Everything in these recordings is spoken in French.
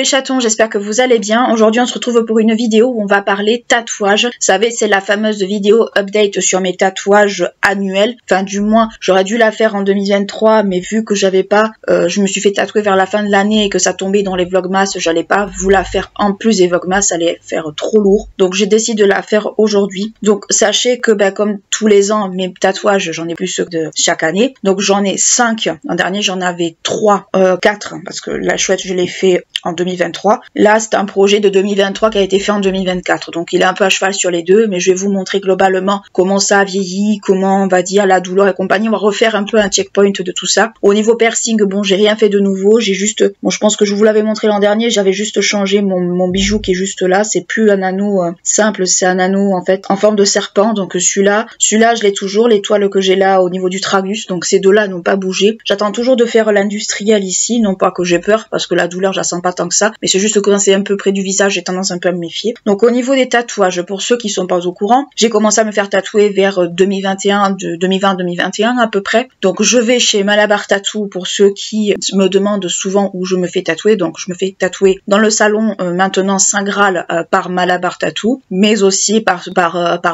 les chatons, j'espère que vous allez bien. Aujourd'hui on se retrouve pour une vidéo où on va parler tatouage. Vous savez, c'est la fameuse vidéo update sur mes tatouages annuels. Enfin du moins, j'aurais dû la faire en 2023, mais vu que j'avais pas, je me suis fait tatouer vers la fin de l'année et que ça tombait dans les vlogmas, j'allais pas vous la faire en plus des vlogmas, ça allait faire trop lourd. Donc j'ai décidé de la faire aujourd'hui. Donc sachez que comme tous les ans, mes tatouages, j'en ai plus que de chaque année. Donc j'en ai 5. L'an dernier j'en avais 4 parce que la chouette je l'ai fait en 2023. Là c'est un projet de 2023 qui a été fait en 2024. Donc il est un peu à cheval sur les deux, mais je vais vous montrer globalement comment ça a vieilli, comment on va dire la douleur et compagnie. On va refaire un peu un checkpoint de tout ça. Au niveau piercing, bon j'ai rien fait de nouveau. J'ai juste, bon je pense que je vous l'avais montré l'an dernier, j'avais juste changé mon bijou qui est juste là. C'est plus un anneau simple, c'est un anneau en fait en forme de serpent. Donc celui-là je l'ai toujours, l'étoile que j'ai là au niveau du tragus. Donc ces deux-là n'ont pas bougé. J'attends toujours de faire l'industriel ici, non pas que j'ai peur parce que la douleur je la sens pas tant que ça, mais c'est juste que quand c'est un peu près du visage j'ai tendance un peu à me méfier. Donc au niveau des tatouages, pour ceux qui sont pas au courant, j'ai commencé à me faire tatouer vers 2020-2021 à peu près. Donc je vais chez Malabar Tattoo pour ceux qui me demandent souvent où je me fais tatouer. Donc je me fais tatouer dans le salon maintenant Saint Graal par Malabar Tattoo, mais aussi par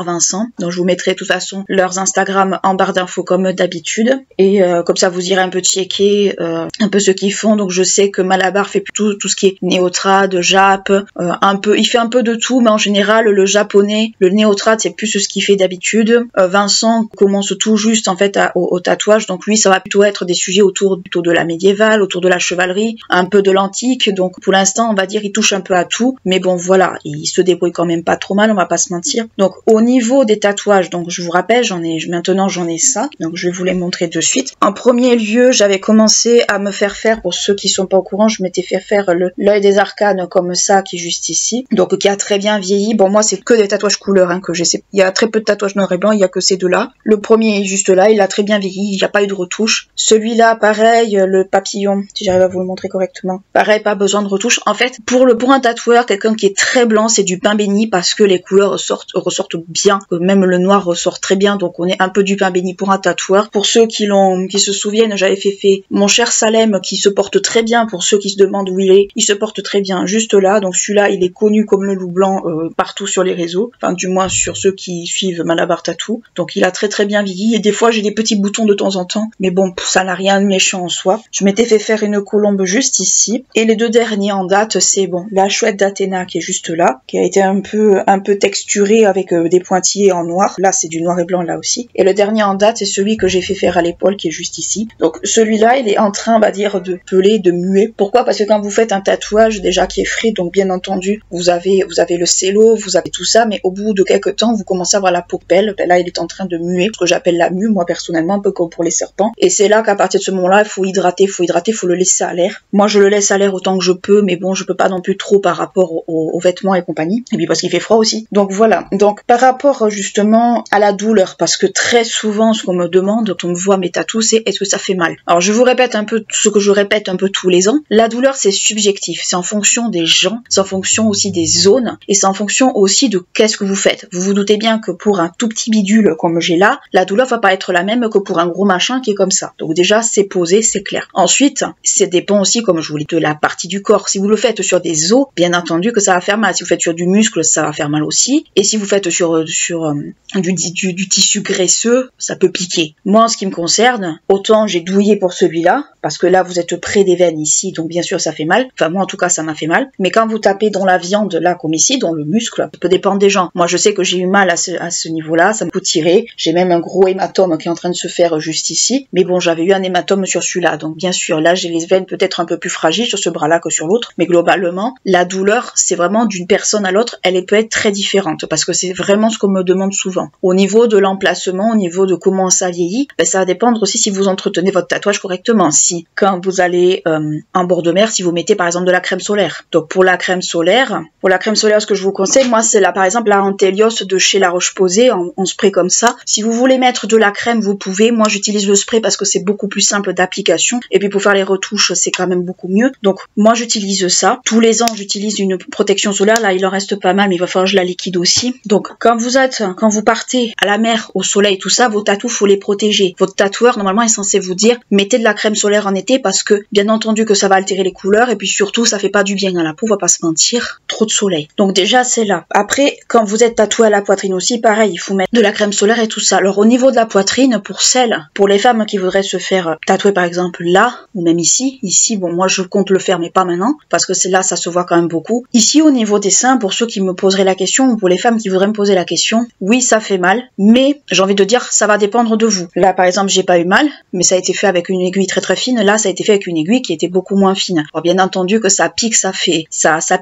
Vincent. Donc je vous mettrai de toute façon leurs Instagram en barre d'infos comme d'habitude, et comme ça vous irez un peu checker un peu ce qu'ils font. Donc je sais que Malabar fait tout ce qui est néotrad, jap, il fait un peu de tout, mais en général le japonais, le néotrad c'est plus ce qu'il fait d'habitude. Vincent commence tout juste en fait au tatouage, donc lui ça va plutôt être des sujets autour de la médiévale, autour de la chevalerie, un peu de l'antique. Donc pour l'instant on va dire il touche un peu à tout, mais bon voilà, il se débrouille quand même pas trop mal, on va pas se mentir. Donc au niveau des tatouages, donc je vous rappelle, maintenant j'en ai ça, donc je vais vous les montrer de suite. En premier lieu, j'avais commencé à me faire faire, pour ceux qui sont pas au courant, je m'étais fait faire l'œil des arcanes comme ça, qui est juste ici, donc qui a très bien vieilli. Bon moi c'est que des tatouages couleurs que j'ai, il y a très peu de tatouages noir et blanc, il y a que ces deux-là. Le premier est juste là, il a très bien vieilli, il n'y a pas eu de retouche. Celui-là pareil, le papillon, si j'arrive à vous le montrer correctement, pareil, pas besoin de retouche. En fait, pour un tatoueur, quelqu'un qui est très blanc, c'est du pain béni parce que les couleurs ressortent bien, même le noir ressort très bien, donc on est un peu du pain béni pour un tatoueur. Pour ceux qui se souviennent, j'avais fait mon cher Salem qui se porte très bien. Pour ceux qui se demandent où il se porte très bien juste là. Donc celui-là il est connu comme le loup blanc partout sur les réseaux, enfin du moins sur ceux qui suivent Malabar Tattoo. Donc il a très très bien vieilli, et des fois j'ai des petits boutons de temps en temps, mais bon ça n'a rien de méchant en soi. Je m'étais fait faire une colombe juste ici, et les deux derniers en date c'est la chouette d'Athéna qui est juste là, qui a été un peu texturée avec des pointillés en noir. Là c'est du noir et blanc là aussi, et le dernier en date c'est celui que j'ai fait faire à l'épaule qui est juste ici. Donc celui-là il est en train, on va dire, de peler, de muer. Pourquoi? Parce que quand vous faites un tatouage déjà qui est frais, donc bien entendu vous avez le cello, vous avez tout ça, mais au bout de quelques temps vous commencez à avoir la peau pelle. Là il est en train de muer, ce que j'appelle la mue moi personnellement, un peu comme pour les serpents, et c'est là qu'à partir de ce moment-là il faut hydrater, faut le laisser à l'air. Moi je le laisse à l'air autant que je peux, mais bon je peux pas non plus trop par rapport aux vêtements et compagnie, et puis parce qu'il fait froid aussi. Donc voilà, donc par rapport justement à la douleur, parce que très souvent ce qu'on me demande quand on me voit mes tatous, c'est est-ce que ça fait mal? Alors je vous répète un peu ce que je répète un peu tous les ans, la douleur c'est subjectif, c'est en fonction des gens, c'est en fonction aussi des zones, et c'est en fonction aussi de qu'est-ce que vous faites. Vous vous doutez bien que pour un tout petit bidule comme j'ai là, la douleur va pas être la même que pour un gros machin qui est comme ça. Donc déjà c'est posé, c'est clair. Ensuite, ça dépend aussi, comme je vous l'ai dit, de la partie du corps. Si vous le faites sur des os, bien entendu que ça va faire mal. Si vous faites sur du muscle, ça va faire mal aussi. Et si vous faites sur du tissu graisseux, ça peut piquer. Moi en ce qui me concerne, autant j'ai douillé pour celui-là, parce que là vous êtes près des veines ici, donc bien sûr ça fait mal. Enfin moi en tout cas ça m'a fait mal. Mais quand vous tapez dans la viande là comme ici, dans le muscle, ça peut dépendre des gens. Moi je sais que j'ai eu mal à ce niveau-là, ça me peut tirer. J'ai même un gros hématome qui est en train de se faire juste ici. Mais bon j'avais eu un hématome sur celui-là, donc bien sûr là j'ai les veines peut-être un peu plus fragiles sur ce bras-là que sur l'autre. Mais globalement la douleur c'est vraiment d'une personne à l'autre, elle peut être très différente, parce que c'est vraiment ce qu'on me demande souvent. Au niveau de l'emplacement, au niveau de comment ça vieillit, ça va dépendre aussi si vous entretenez votre tatouage correctement. Si quand vous allez en bord de mer, si vous mettez par exemple de la crème solaire. Donc pour la crème solaire, ce que je vous conseille, moi c'est là par exemple la Antelios de chez La Roche-Posay en spray comme ça. Si vous voulez mettre de la crème, vous pouvez. Moi j'utilise le spray parce que c'est beaucoup plus simple d'application, et puis pour faire les retouches c'est quand même beaucoup mieux. Donc moi j'utilise ça. Tous les ans j'utilise une protection solaire. Là il en reste pas mal, mais il va falloir que je la liquide aussi. Donc quand vous partez à la mer, au soleil, tout ça, vos tatous faut les protéger. Votre tatoueur normalement est censé vous dire mettez de la crème solaire en été, parce que bien entendu que ça va altérer les couleurs, et puis surtout surtout ça fait pas du bien à la peau, on va pas se mentir, trop de soleil. Donc déjà c'est là. Après quand vous êtes tatoué à la poitrine aussi, pareil, il faut mettre de la crème solaire et tout ça. Alors au niveau de la poitrine, pour les femmes qui voudraient se faire tatouer par exemple là, ou même ici, bon moi je compte le faire mais pas maintenant, parce que c'est là ça se voit quand même beaucoup. Ici au niveau des seins, pour ceux qui me poseraient la question, ou pour les femmes qui voudraient me poser la question, oui ça fait mal, mais j'ai envie de dire ça va dépendre de vous. Là par exemple j'ai pas eu mal, mais ça a été fait avec une aiguille très très fine, là ça a été fait avec une aiguille qui était beaucoup moins fine. Alors bien entendu que ça pique, ça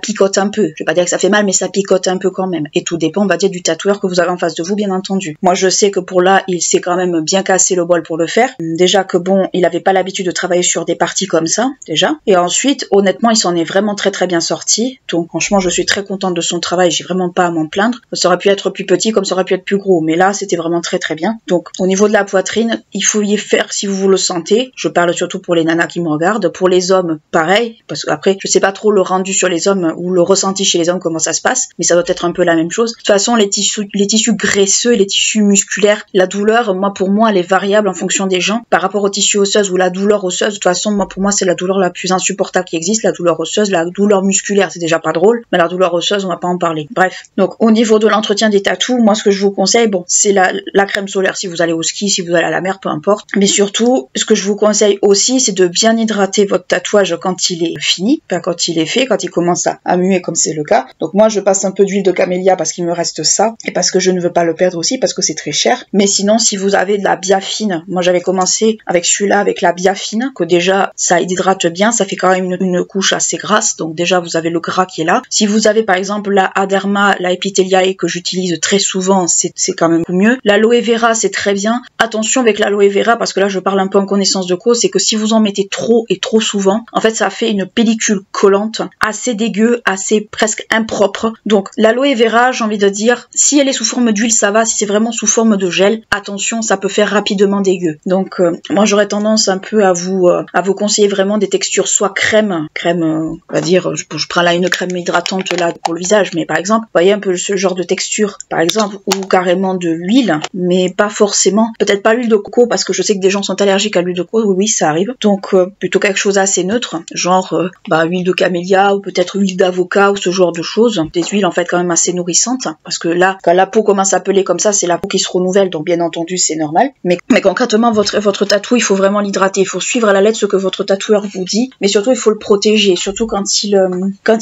picote un peu, je vais pas dire que ça fait mal, mais ça picote un peu quand même, et tout dépend on va dire du tatoueur que vous avez en face de vous bien entendu. Moi je sais que pour là il s'est quand même bien cassé le bol pour le faire, déjà que bon il avait pas l'habitude de travailler sur des parties comme ça déjà, et ensuite honnêtement il s'en est vraiment très très bien sorti, donc franchement je suis très contente de son travail, j'ai vraiment pas à m'en plaindre. Ça aurait pu être plus petit comme ça aurait pu être plus gros, mais là c'était vraiment très très bien. Donc au niveau de la poitrine il faut y faire si vous le sentez, je parle surtout pour les nanas qui me regardent, pour les hommes pareil, parce qu'après je sais pas trop le rendu sur les hommes ou le ressenti chez les hommes comment ça se passe, mais ça doit être un peu la même chose. De toute façon les tissus graisseux, les tissus musculaires, la douleur, pour moi elle est variable en fonction des gens, par rapport aux tissus osseuses ou la douleur osseuse, de toute façon pour moi c'est la douleur la plus insupportable qui existe, la douleur osseuse, la douleur musculaire c'est déjà pas drôle, mais la douleur osseuse on va pas en parler. Bref, donc au niveau de l'entretien des tatous, moi ce que je vous conseille, bon c'est la crème solaire si vous allez au ski, si vous allez à la mer, peu importe, mais surtout ce que je vous conseille aussi c'est de bien hydrater votre tatouage quand il est fini, enfin quand il est fait, quand il commence à muer comme c'est le cas. Donc moi je passe un peu d'huile de camélia parce qu'il me reste ça, et parce que je ne veux pas le perdre aussi parce que c'est très cher, mais sinon si vous avez de la biafine, moi j'avais commencé avec celui-là, avec la biafine, que déjà ça hydrate bien, ça fait quand même une couche assez grasse, donc déjà vous avez le gras qui est là. Si vous avez par exemple la Aderma, la Epitheliae que j'utilise très souvent, c'est quand même mieux. L'aloe vera c'est très bien. Attention avec l'aloe vera parce que là je parle un peu en connaissance de cause, c'est que si vous en mettez trop et trop souvent, en fait ça fait une pellicule collante, assez dégueu, assez presque impropre. Donc l'aloe vera, j'ai envie de dire, si elle est sous forme d'huile ça va, si c'est vraiment sous forme de gel, attention ça peut faire rapidement dégueu. Donc moi j'aurais tendance un peu à vous conseiller vraiment des textures soit crème, on va dire, je prends là une crème hydratante là pour le visage, mais par exemple, vous voyez un peu ce genre de texture, par exemple, ou carrément de l'huile, mais pas forcément, peut-être pas l'huile de coco, parce que je sais que des gens sont allergiques à l'huile de coco, oui, ça arrive, donc plutôt quelque chose assez neutre, genre huile de camélia, ou peut-être huile d'avocat, ou ce genre de choses, des huiles en fait quand même assez nourrissantes, parce que là, quand la peau commence à peler comme ça, c'est la peau qui se renouvelle, donc bien entendu c'est normal, mais concrètement, votre tatou, il faut vraiment l'hydrater, il faut suivre à la lettre ce que votre tatoueur vous dit, mais surtout il faut le protéger, surtout quand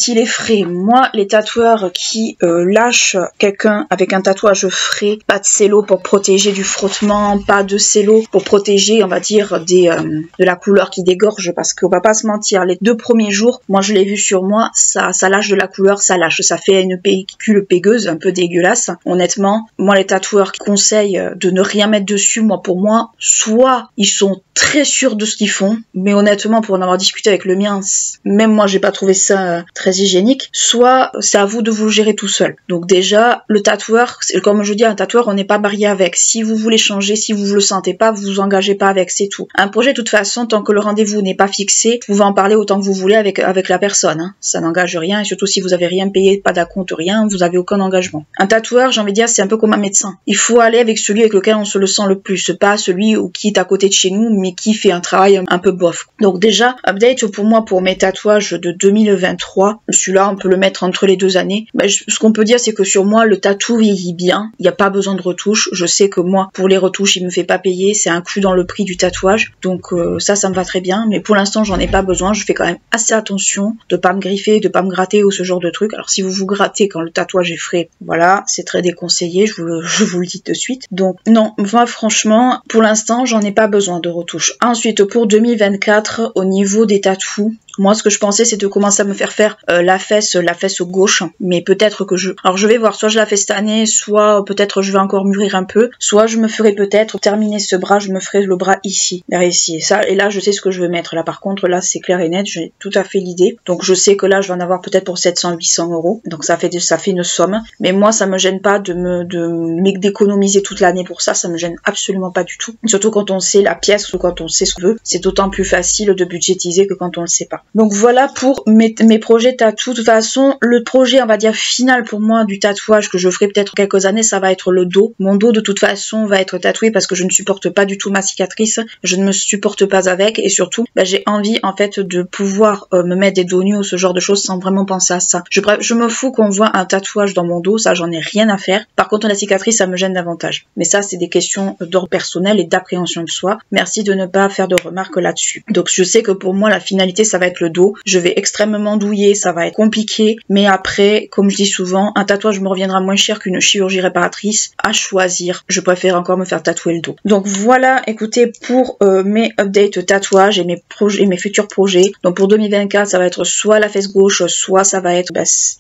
il est frais. Moi, les tatoueurs qui lâchent quelqu'un avec un tatouage frais, pas de cello pour protéger du frottement, pas de cello pour protéger, on va dire, de la couleur qui dégorge, parce qu'on va pas se mentir, les 2 premiers jours, moi je l'ai vu sur moi, ça lâche de la couleur, ça fait une pellicule pégueuse, un peu dégueulasse. Honnêtement, moi les tatoueurs qui conseillent de ne rien mettre dessus, pour moi, soit ils sont très sûrs de ce qu'ils font, mais honnêtement pour en avoir discuté avec le mien, même moi j'ai pas trouvé ça très hygiénique, soit c'est à vous de vous le gérer tout seul. Donc déjà le tatoueur, comme je dis, un tatoueur on n'est pas marié avec, si vous voulez changer, si vous le sentez pas, vous vous engagez pas avec, c'est tout. Un projet de toute façon, tant que le rendez-vous n'est pas fixé, vous pouvez en parler autant que vous voulez avec la personne, hein. Ça n'engage rien, et surtout si vous avez rien payé, pas d'acompte, rien, vous avez aucun engagement. Un tatoueur, j'ai envie de dire, c'est un peu comme un médecin, il faut aller avec celui avec lequel on se le sent le plus, pas celui qui est à côté de chez nous mais qui fait un travail un peu bof. Donc déjà, update pour moi pour mes tatouages de 2023, celui-là on peut le mettre entre les 2 années. Ce qu'on peut dire c'est que sur moi le tatou vieillit bien, il n'y a pas besoin de retouches, je sais que moi pour les retouches il me fait pas payer, c'est inclus dans le prix du tatouage, donc ça me va très bien, mais pour l'instant j'en ai pas besoin, je fais quand même assez attention de pas me griffer, de pas me gratter ou ce genre de truc. Alors si vous vous grattez quand le tatouage est frais, voilà, c'est très déconseillé, je vous le dis de suite. Donc non, moi franchement pour l'instant j'en ai pas besoin de retouches. Ensuite pour 2024 au niveau des tatous, moi ce que je pensais c'est de commencer à me faire la fesse gauche, mais peut-être que alors je vais voir, soit je la fais cette année, soit peut-être je vais encore mûrir un peu, soit je me ferai peut-être terminer ce bras, je me ferai le bras ici, vers ici, et là je sais ce que je veux mettre, là par contre là c'est clair et net, j'ai tout à fait l'idée, donc je sais que là je vais en avoir peut-être pour 700-800 €, donc ça fait une somme, mais moi ça me gêne pas d'économiser toute l'année pour ça me gêne absolument pas du tout, surtout quand on sait la pièce ou quand on sait ce qu'on veut, c'est d'autant plus facile de budgétiser que quand on le sait pas. Donc voilà pour mes projets tatou. De toute façon, le projet, on va dire, final pour moi du tatouage que je ferai peut-être quelques années, ça va être le dos. Mon dos, de toute façon, va être tatoué parce que je ne supporte pas du tout ma cicatrice. Je ne me supporte pas avec et surtout, j'ai envie, en fait, de pouvoir me mettre des dos nus ou ce genre de choses sans vraiment penser à ça. Je me fous qu'on voit un tatouage dans mon dos, ça, j'en ai rien à faire. Par contre, la cicatrice, ça me gêne davantage. Mais ça, c'est des questions d'ordre personnel et d'appréhension de soi. Merci de ne pas faire de remarques là-dessus. Donc, je sais que pour moi, la finalité, ça va être le dos. Je vais extrêmement douiller, ça va être compliqué. Mais après, comme je dis souvent, un tatouage me reviendra moins cher qu'une chirurgie réparatrice. À choisir, je préfère encore me faire tatouer le dos. Donc voilà, écoutez, pour mes updates tatouages et mes projets, mes futurs projets. Donc pour 2024, ça va être soit la fesse gauche, soit ça va être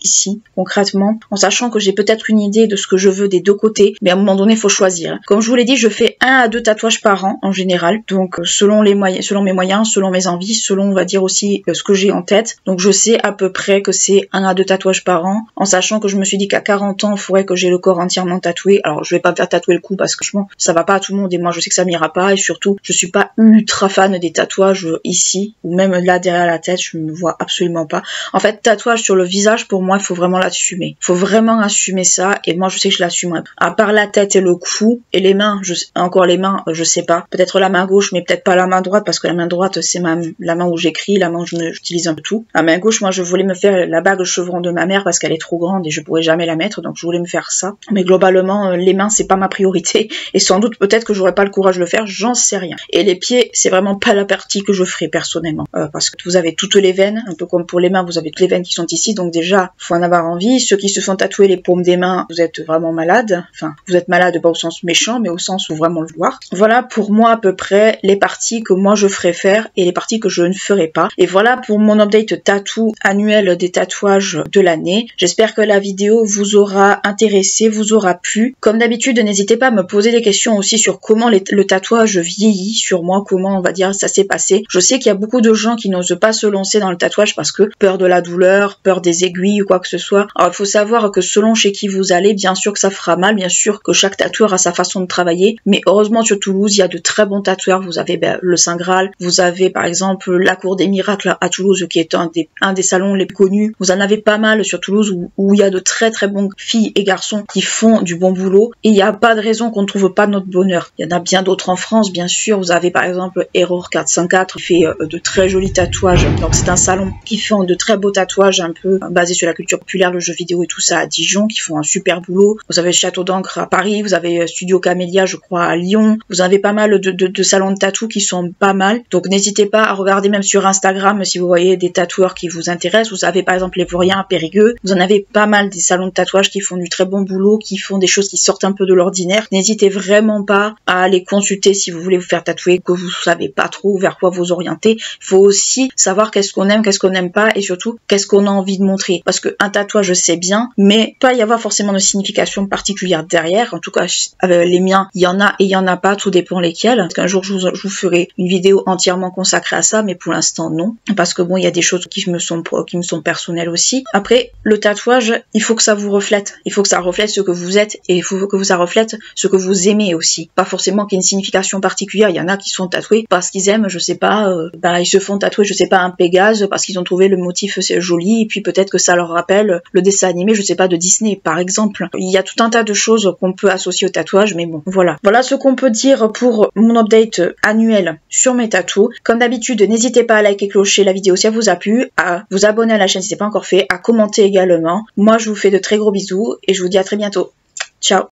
ici, concrètement, en sachant que j'ai peut-être une idée de ce que je veux des deux côtés, mais à un moment donné, il faut choisir. Comme je vous l'ai dit, je fais 1 à 2 tatouages par an en général, donc selon mes moyens, selon mes envies, selon, on va dire aussi ce que j'ai en tête. Donc je sais à peu près que c'est 1 à 2 tatouages par an, en sachant que je me suis dit qu'à 40 ans, il faudrait que j'ai le corps entièrement tatoué. Alors je vais pas me faire tatouer le cou parce que franchement, ça va pas à tout le monde et moi je sais que ça m'ira pas, et surtout, je suis pas ultra fan des tatouages ici, ou même là derrière la tête, je me vois absolument pas. En fait, tatouage sur le visage, pour moi, il faut vraiment l'assumer. Il faut vraiment assumer ça, et moi je sais que je l'assumerai. À part la tête et le cou, et les mains, encore les mains, je sais pas. Peut-être la main gauche, mais peut-être pas la main droite, parce que la main droite, c'est la main où j'écris, la main où j'utilise un peu tout. La main gauche, moi je voulais me faire la bague chevron de ma mère, parce qu'elle est trop grande et je pourrais jamais la mettre, donc je voulais me faire ça. Mais globalement, les mains, c'est pas ma priorité, et sans doute peut-être que j'aurais pas le courage de le faire, j'en sais rien. Et les pieds, c'est vraiment pas la partie que je ferai personnellement, parce que vous avez toutes les veines, un peu comme pour les mains, vous avez toutes les veines qui sont ici, donc déjà, faut en avoir envie. Ceux qui se font tatouer les paumes des mains, vous êtes vraiment malade. Enfin, vous êtes malade pas au sens méchant, mais au sens où vraiment le vouloir. Voilà pour moi à peu près les parties que moi je ferai faire et les parties que je ne ferai pas. Et voilà pour mon update tatou annuel des tatouages de l'année. J'espère que la vidéo vous aura intéressé, vous aura plu. Comme d'habitude, n'hésitez pas à me poser des questions aussi sur comment le tatouage vieillit sur moi, comment on va dire ça s'est passé. Je sais qu'il y a beaucoup de gens qui n'osent pas se lancer dans le tatouage parce que peur de la douleur, peur des aiguilles ou quoi que ce soit. Alors il faut savoir que selon chez qui vous allez, bien sûr que ça fera mal, bien sûr que chaque tatoueur a sa façon de travailler, mais heureusement sur Toulouse, il y a de très bons tatoueurs. Vous avez le Saint Graal, vous avez par exemple la Cour des Miracles à Toulouse qui est un des salons les plus connus. Vous en avez pas mal sur Toulouse où il y a de très très bons filles et garçons qui font du bon boulot et il n'y a pas de raison qu'on ne trouve pas notre bonheur. Il y en a bien d'autres en France, bien sûr. Vous avez par exemple Error 404 qui fait de très jolis tatouages. Donc c'est un salon qui fait de très beaux tatouages un peu basés sur la culture populaire, le jeu vidéo et tout ça à Dijon, qui font un super boulot. Vous avez Château d'encre à Paris, vous avez Studio Camélia je crois à Lyon. Vous avez pas mal de salons de tatou qui sont pas mal. Donc n'hésitez pas à regarder même sur Instagram si vous voyez des tatoueurs qui vous intéressent. Vous avez par exemple les Vauriens à Périgueux. Vous en avez pas mal des salons de tatouage qui font du très bon boulot, qui font des choses qui sortent un peu de l'ordinaire. N'hésitez vraiment pas à aller consulter si vous voulez vous faire tatouer, que vous savez pas trop vers quoi vous orienter. Il faut aussi savoir qu'est-ce qu'on aime, qu'est-ce qu'on n'aime pas et surtout qu'est-ce qu'on a envie de montrer. Parce qu'un tatouage c'est bien, mais pas y avoir forcément de signification particulière derrière. En tout cas, les miens, il y en a et il y en a pas, tout dépend lesquels. Parce qu'un jour je vous ferai une vidéo entièrement consacrée à ça, mais pour l'instant non. Parce que bon, il y a des choses qui me sont personnelles aussi. Après, le tatouage, il faut que ça vous reflète. Il faut que ça reflète ce que vous êtes et il faut que ça reflète ce que vous aimez aussi. Pas forcément qu'il y ait une signification particulière. Il y en a qui sont tatoués parce qu'ils aiment, je sais pas, ils se font tatouer, je sais pas, un Pégase parce qu'ils ont trouvé le motif c'est joli et puis peut-être que ça leur rappelle le dessin animé, je sais pas, de Disney par exemple. Il y a tout un tas de choses qu'on peut associer au tatouage, mais bon, voilà. Voilà ce qu'on peut dire pour mon update annuel sur mes tatous. Comme d'habitude, n'hésitez pas à liker, clocher la vidéo si elle vous a plu, à vous abonner à la chaîne si ce n'est pas encore fait, à commenter également. Moi, je vous fais de très gros bisous et je vous dis à très bientôt. Ciao!